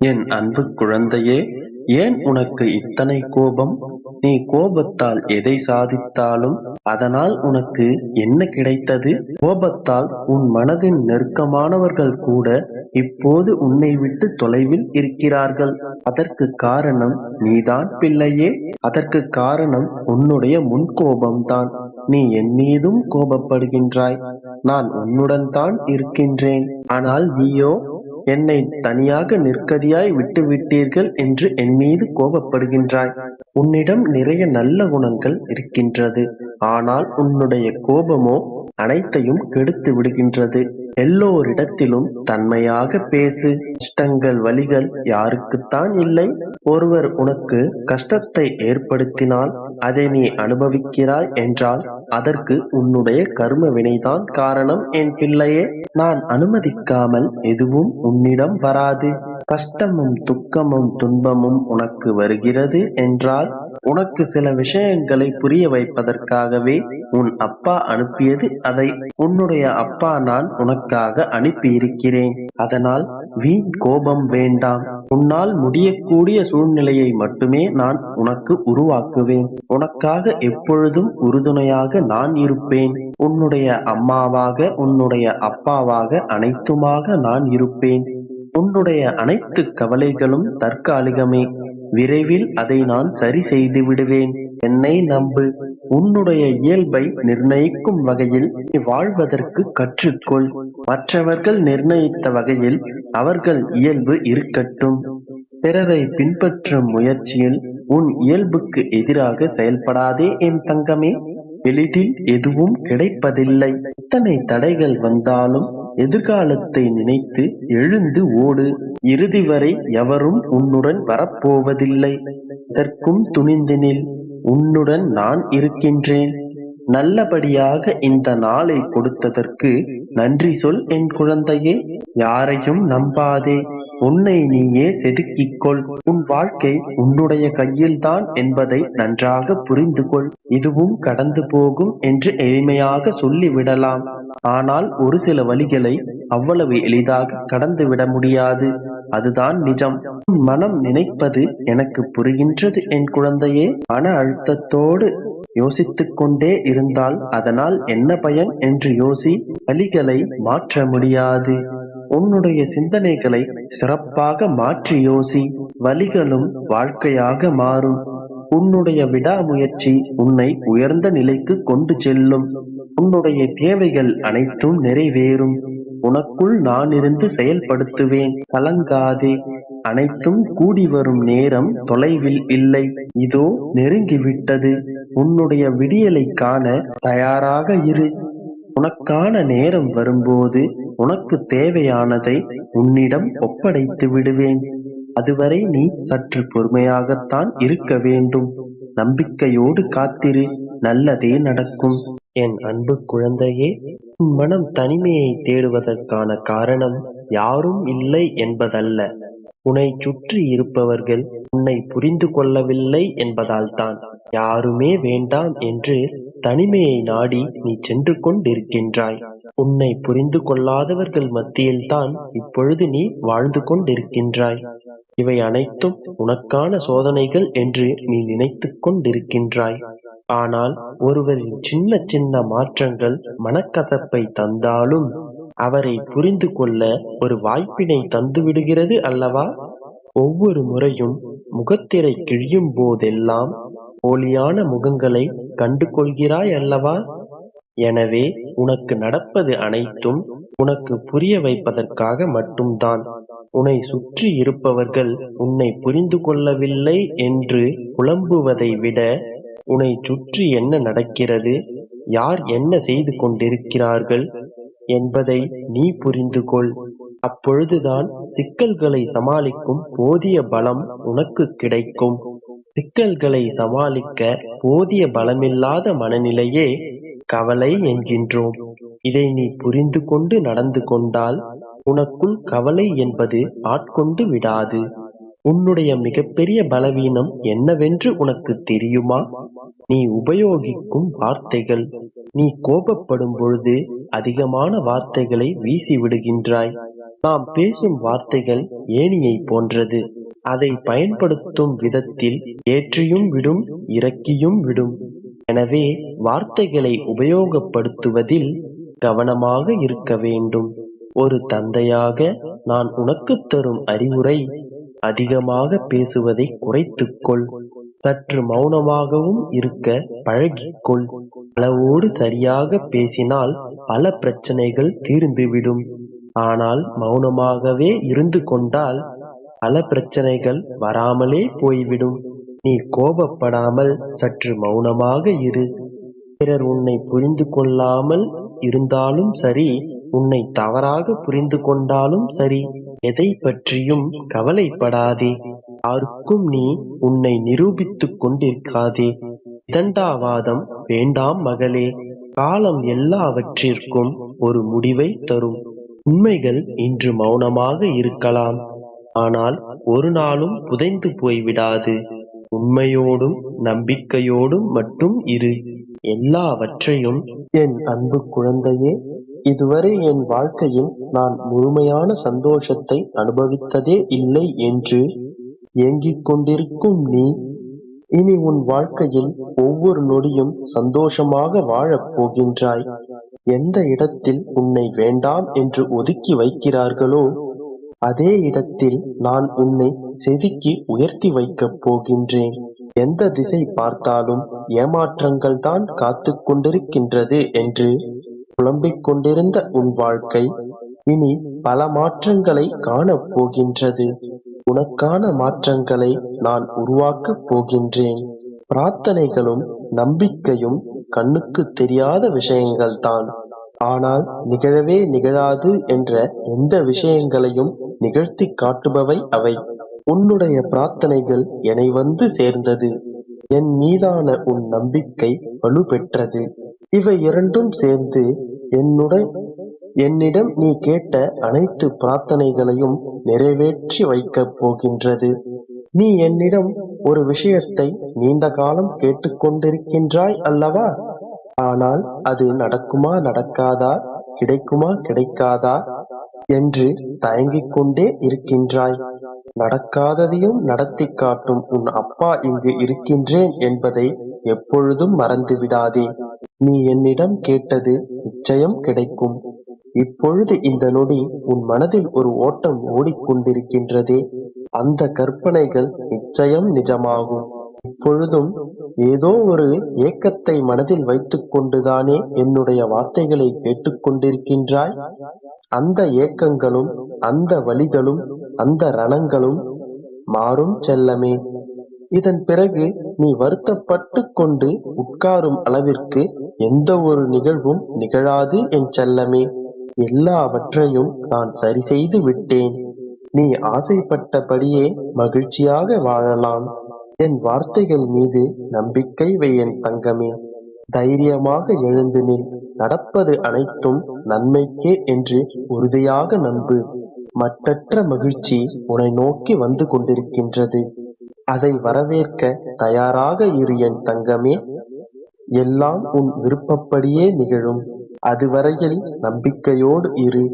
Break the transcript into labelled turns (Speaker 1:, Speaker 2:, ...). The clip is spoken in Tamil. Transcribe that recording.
Speaker 1: என் அன்பு குழந்தையே, ஏன் உனக்கு இத்தனை கோபம்? நீ கோபத்தால் எதை சாதித்தாலும் அதனால் உனக்கு என்ன கிடைத்தது? கோபத்தால் உன் மனதின் நெருக்கமானவர்கள் கூட இப்போது உன்னை விட்டு தொலைவில் இருக்கிறார்கள். அதற்கு காரணம் நீதான் பிள்ளையே. அதற்கு காரணம் உன்னுடைய முன்கோபம்தான். நீ என் மீதும் கோபப்படுகின்றாய். நான் உன்னுடன் தான் இருக்கின்றேன். ஆனால் நீயோ என்னை தனியாக நிர்கதியாய் விட்டுவிட்டீர்கள் என்று என் மீது கோபப்படுகின்றாய். உன்னிடம் நிறைய நல்ல குணங்கள் இருக்கின்றது. ஆனால் உன்னுடைய கோபமோ அனைத்தையும் கெடுத்து விடுகின்றது. எல்லோரிடத்திலும் தன்மையாக பேசு. கஷ்டங்கள் வலிகள் யாருக்குத்தான் இல்லை? ஒருவர் உனக்கு கஷ்டத்தை ஏற்படுத்தினால் அதை நீ அனுபவிக்கிறாய் என்றால் அதற்கு உன்னுடைய கர்ம வினைதான் காரணம். என் பிள்ளையே, நான் அனுமதிக்காமல் எதுவும் உன்னிடம் வராது. கஷ்டமும் துக்கமும் துன்பமும் உனக்கு வருகிறது என்றால் உனக்கு சில விஷயங்களை புரிய வைப்பதற்காகவே உன் அப்பா அனுப்பியது. அதை உன்னுடைய அப்பா நான் உனக்காக அனுப்பியிருக்கிறேன். அதனால் வீண் கோபம் வேண்டாம். உன்னால் முடியக்கூடிய சூழ்நிலையை மட்டுமே நான் உனக்கு உருவாக்குவேன். உனக்காக எப்பொழுதும் உறுதுணையாக நான் இருப்பேன். உன்னுடைய அம்மாவாக உன்னுடைய அப்பாவாக அனைத்துமாக நான் இருப்பேன். உன்னுடைய அனைத்து கவலைகளும் தற்காலிகமே. விரைவில் அதை நான் சரி செய்து விடுவேன். என்னை நம்பு. உன்னுடைய இயல்பை நிர்ணயிக்கும் வகையில் நீ வாழ்வதற்கு கற்றுக்கொள். மற்றவர்கள் நிர்ணயித்த வகையில் அவர்கள் இயல்பு இருக்கட்டும். பிறரை பின்பற்றும் முயற்சியில் உன் இயல்புக்கு எதிராக செயல்படாதே என் தங்கமே. எளிதில் எதுவும் கிடைப்பதில்லை. எத்தனை தடைகள் வந்தாலும் எதிர்காலத்தை நினைத்து எழுந்து ஓடு. இறுதி வரை எவரும் உன்னுடன் வரப்போவதில்லை. இதற்கும் துணிந்து நில். உன்னுடன் நான் இருக்கின்றேன். நல்லபடியாக இந்த நாளை கொடுத்ததற்கு நன்றி சொல் என் குழந்தையே. யாரையும் நம்பாதே. உன்னை நீயே செதுக்கிக்கொள். உன் வாழ்க்கை உன்னுடைய கையில்தான் என்பதை நன்றாக புரிந்து கொள். இதுவும் கடந்து போகும் என்று எளிமையாக சொல்லிவிடலாம். ஆனால் ஒரு சில வழிகளை அவ்வளவு எளிதாக கடந்து விட முடியாது. அதுதான் நிஜம். உன் மனம் நினைப்பது எனக்கு புரிகின்றது என் குழந்தையே. மன அழுத்தத்தோடு யோசித்துக் கொண்டே இருந்தால் அதனால் என்ன பயன் என்று யோசி. வழிகளை மாற்ற முடியாது. உன்னுடைய சிந்தனைகளை சிறப்பாக மாற்றி யோசி. வழிகளும் வாழ்க்கையாக மாறும். உன்னுடைய விடாமுயற்சி உன்னை உயர்ந்த நிலைக்கு கொண்டு செல்லும். உன்னுடைய தேவைகள் அனைத்தும் நிறைவேறும். உனக்குள் நான் இருந்து செயல்படுத்துவேன். கலங்காதே. அனைத்தும் கூடி வரும் நேரம் தொலைவில் இல்லை. இதோ நெருங்கிவிட்டது. உன்னுடைய விடியலை காண தயாராக இரு. உனக்கான நேரம் வரும்போது உனக்கு தேவையானதை உன்னிடம் ஒப்படைத்து விடுவேன். அதுவரை நீ சற்று பொறுமையாகத்தான் இருக்க வேண்டும். நம்பிக்கையோடு காத்திரு. நல்லதே நடக்கும். என் அன்பு குழந்தையே, உன் மனம் தனிமையை தேடுவதற்கான காரணம் யாரும் இல்லை என்பதல்ல. உன்னை சுற்றி இருப்பவர்கள் உன்னை புரிந்து கொள்ளவில்லை என்பதால் தான். யாருமே வேண்டாம் என்று தனிமையை நாடி நீ சென்று கொண்டிருக்கின்றாய். உன்னை புரிந்து கொள்ளாதவர்கள் மத்தியில்தான் இப்பொழுது நீ வாழ்ந்து கொண்டிருக்கின்றாய். இவை அனைத்தும் உனக்கான சோதனைகள் என்று நீ நினைத்து கொண்டிருக்கின்றாய். ஆனால் ஒருவரின் சின்ன சின்ன மாற்றங்கள் மனக்கசப்பை தந்தாலும் அவரை புரிந்து கொள்ள ஒரு வாய்ப்பினை தந்துவிடுகிறது அல்லவா? ஒவ்வொரு முறையும் முகத்திரை கிழியும் போதெல்லாம் போலியான முகங்களை கண்டு கொள்கிறாய் அல்லவா? எனவே உனக்கு நடப்பது அனைத்தும் உனக்கு புரிய வைப்பதற்காக மட்டும்தான். உன்னை சுற்றி இருப்பவர்கள் உன்னை புரிந்து கொள்ளவில்லை என்று புலம்புவதை விட உன்னை சுற்றி என்ன நடக்கிறது, யார் என்ன செய்து கொண்டிருக்கிறார்கள் என்பதை நீ புரிந்து கொள். அப்பொழுதுதான் சிக்கல்களை சமாளிக்கும் போதிய பலம் உனக்கு கிடைக்கும். சிக்கல்களை சமாளிக்க போதிய பலமில்லாத மனநிலையே கவலை என்கின்றோம். இதை நீ புரிந்து கொண்டு நடந்து கொண்டால் உனக்குள் கவலை என்பது ஆட்கொண்டு விடாது. உன்னுடைய மிகப்பெரிய பலவீனம் என்னவென்று உனக்கு தெரியுமா? நீ உபயோகிக்கும் வார்த்தைகள். நீ கோபப்படும் பொழுது அதிகமான வார்த்தைகளை வீசி விடுகின்றாய். நாம் பேசும் வார்த்தைகள் ஏணியை போன்றது. அதை பயன்படுத்தும் விதத்தில் ஏற்றியும் விடும், இறக்கியும் விடும். எனவே வார்த்தைகளை உபயோகப்படுத்துவதில் கவனமாக இருக்க வேண்டும். ஒரு தந்தையாக நான் உனக்குத் தரும் அறிவுரை, அதிகமாக பேசுவதை குறைத்துக்கொள். சற்று மௌனமாகவும் இருக்க பழகிக்கொள். அளவோடு சரியாக பேசினால் பல பிரச்சனைகள் தீர்ந்துவிடும். ஆனால் மௌனமாகவே இருந்து கொண்டால் பல பிரச்சனைகள் வராமலே போய்விடும். நீ கோபப்படாமல் சற்று மௌனமாக இரு. பிறர் உன்னை புரிந்து கொள்ளாமல் இருந்தாலும் சரி, உன்னை தவறாக புரிந்து கொண்டாலும் சரி, எதை பற்றியும் கவலைப்படாதே. யாருக்கும் நீ உன்னை நிரூபித்துக் கொண்டிருக்காதே. விதண்டாவாதம் வேண்டாம் மகளே. காலம் எல்லாவற்றிற்கும் ஒரு முடிவை தரும். உண்மைகள் இன்று மௌனமாக இருக்கலாம், ஆனால் ஒரு நாளும் புதைந்து போய்விடாது. உண்மையோடும் நம்பிக்கையோடும் மட்டும் இரு. எல்லாவற்றையும் என் அன்பு குழந்தையே, இதுவரை என் வாழ்க்கையில் நான் முழுமையான சந்தோஷத்தை அனுபவித்ததே இல்லை என்று ஏங்கிக் கொண்டிருக்கும் நீ, இனி உன் வாழ்க்கையில் ஒவ்வொரு நொடியும் சந்தோஷமாக வாழப் போகின்றாய். எந்த இடத்தில் உன்னை வேண்டாம் என்று ஒதுக்கி வைக்கிறார்களோ அதே இடத்தில் நான் உன்னை செதுக்கி உயர்த்தி வைக்கப் போகின்றேன். எந்த திசை பார்த்தாலும் ஏமாற்றங்கள் தான் காத்து கொண்டிருக்கின்றது என்று புலம்பிக் கொண்டிருந்த உன் வாழ்க்கை இனி பல மாற்றங்களை காணப் போகின்றது. உனக்கான மாற்றங்களை நான் உருவாக்கப் போகின்றேன். பிரார்த்தனைகளும் நம்பிக்கையும் கண்ணுக்கு தெரியாத விஷயங்கள்தான். ஆனால் நிகழவே நிகழாது என்ற எந்த விஷயங்களையும் நிகழ்த்தி காட்டுபவை அவை. உன்னுடைய பிரார்த்தனைகள் என்னை வந்து சேர்ந்தது. என் மீதான உன் நம்பிக்கை வலுப்பெற்றது. இவை இரண்டும் சேர்ந்து என்னிடம் நீ கேட்ட அனைத்து பிரார்த்தனைகளையும் நிறைவேற்றி வைக்கப் போகின்றது. நீ என்னிடம் ஒரு விஷயத்தை நீண்ட காலம் கேட்டுக்கொண்டிருக்கின்றாய் அல்லவா? ஆனால் அது நடக்குமா நடக்காதா, கிடைக்குமா கிடைக்காதா என்று தயங்கிக் கொண்டே இருக்கின்றாய். நடக்காததையும் நடத்தி காட்டும் உன் அப்பா இங்கு இருக்கின்றேன் என்பதை எப்பொழுதும் மறந்து விடாதே. நீ என்னிடம் கேட்டது நிச்சயம் கிடைக்கும். இப்பொழுது இந்த நொடி உன் மனதில் ஒரு ஓட்டம் ஓடிக்கொண்டிருக்கின்றதே, அந்த கற்பனைகள் நிச்சயம் நிஜமாகும். இப்பொழுதும் ஏதோ ஒரு ஏக்கத்தை மனதில் வைத்துக் கொண்டுதானே என்னுடைய வார்த்தைகளை கேட்டுக்கொண்டிருக்கின்றாய். அந்த ஏக்கங்களும் அந்த வலிகளும் அந்த ரணங்களும் மாறும் செல்லமே. இதன் பிறகு நீ வருத்தப்பட்டு கொண்டு உட்காரும் அளவிற்கு எந்த ஒரு நிகழ்வும் நிகழாது என் செல்லமே. எல்லாவற்றையும் நான் சரி செய்து விட்டேன். நீ ஆசைப்பட்டபடியே மகிழ்ச்சியாக வாழலாம். என் வார்த்தைகள் மீது நம்பிக்கை வை என் தங்கமே. தைரியமாக எழுந்து நில். நடப்பது அனைத்தும் நன்மைக்கே என்று உறுதியாக நம்பு. மட்டற்ற மகிழ்ச்சி உன்னை நோக்கி வந்து கொண்டிருக்கின்றது. அதை வரவேற்க தயாராக இரு என் தங்கமே. எல்லாம் உன் விருப்பப்படியே நிகழும். அதுவரையில் நம்பிக்கையோடு இரு.